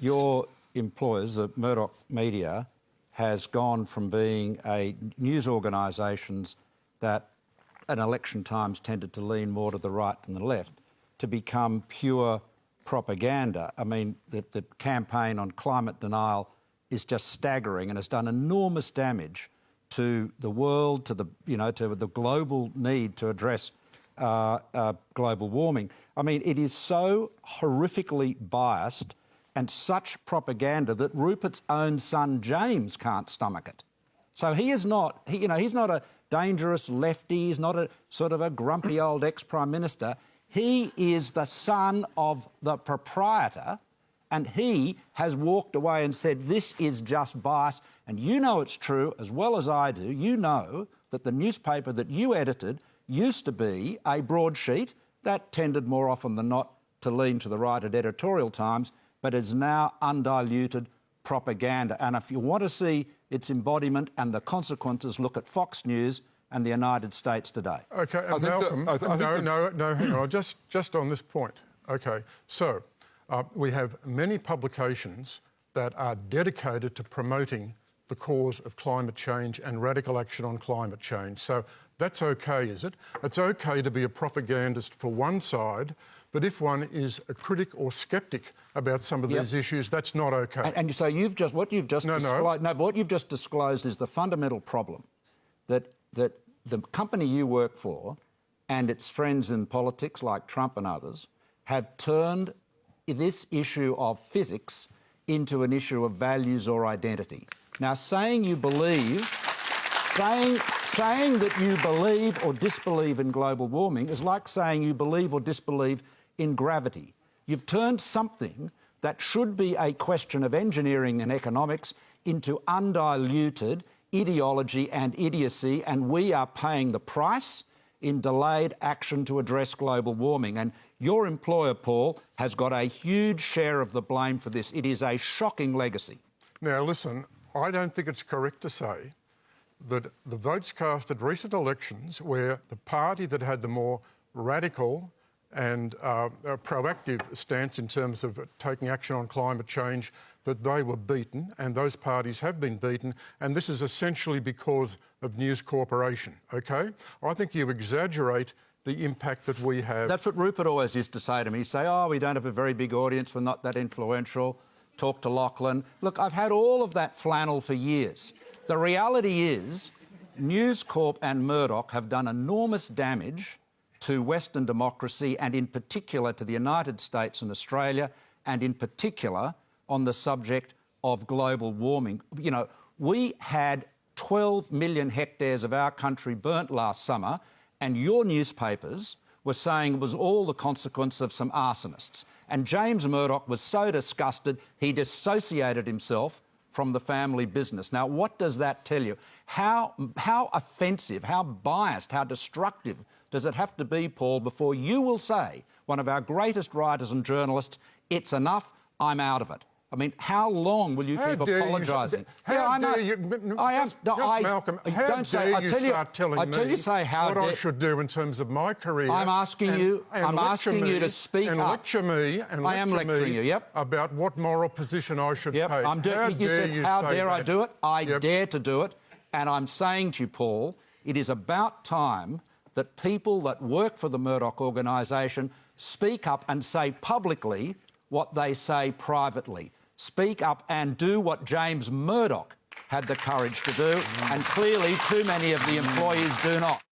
your employers, the Murdoch Media, has gone from being a news organisations that at election times tended to lean more to the right than the left, to become pure propaganda. I mean, the campaign on climate denial is just staggering and has done enormous damage to the world, to the, to the global need to address global warming. I mean, it is so horrifically biased and such propaganda that Rupert's own son James can't stomach it. So he is not, he's not a dangerous lefty, he's not a sort of a grumpy old ex-Prime Minister. He is the son of the proprietor, and he has walked away and said this is just bias. And you know it's true as well as I do. You know that the newspaper that you edited used to be a broadsheet that tended more often than not to lean to the right at editorial times, but is now undiluted propaganda. And if you want to see its embodiment and the consequences, look at Fox News and the United States today. OK, Malcolm, no, hang on, just on this point. OK, so we have many publications that are dedicated to promoting the cause of climate change and radical action on climate change. So that's OK, is it? It's OK to be a propagandist for one side, but if one is a critic or sceptic about some of these issues, that's not OK. And so what you've just disclosed is the fundamental problem that the company you work for and its friends in politics like Trump and others have turned this issue of physics into an issue of values or identity. Now, saying that you believe or disbelieve in global warming is like saying you believe or disbelieve in gravity. You've turned something that should be a question of engineering and economics into undiluted ideology and idiocy, and we are paying the price in delayed action to address global warming. And your employer, Paul, has got a huge share of the blame for this. It is a shocking legacy. Now, listen, I don't think it's correct to say that the votes cast at recent elections, where the party that had the more radical and proactive stance in terms of taking action on climate change, that they were beaten, and those parties have been beaten, and this is essentially because of News Corporation, OK? I think you exaggerate the impact that we have. That's what Rupert always used to say to me. He'd say, oh, we don't have a very big audience, we're not that influential. Talk to Lachlan. Look, I've had all of that flannel for years. The reality is News Corp and Murdoch have done enormous damage to Western democracy and in particular to the United States and Australia, and in particular on the subject of global warming. You know, we had 12 million hectares of our country burnt last summer, and your newspapers were saying it was all the consequence of some arsonists. And James Murdoch was so disgusted, he dissociated himself from the family business. Now, what does that tell you? How offensive, how biased, how destructive does it have to be, Paul, before you will say, one of our greatest writers and journalists, it's enough, I'm out of it? I mean, how long will you keep apologising? Malcolm, how dare you start telling me what I should do in terms of my career? I'm asking you to speak up. Lecture me about what moral position I should take. How dare I do it? I dare to do it. And I'm saying to you, Paul, it is about time that people that work for the Murdoch organisation speak up and say publicly what they say privately. Speak up and do what James Murdoch had the courage to do, and clearly too many of the employees do not.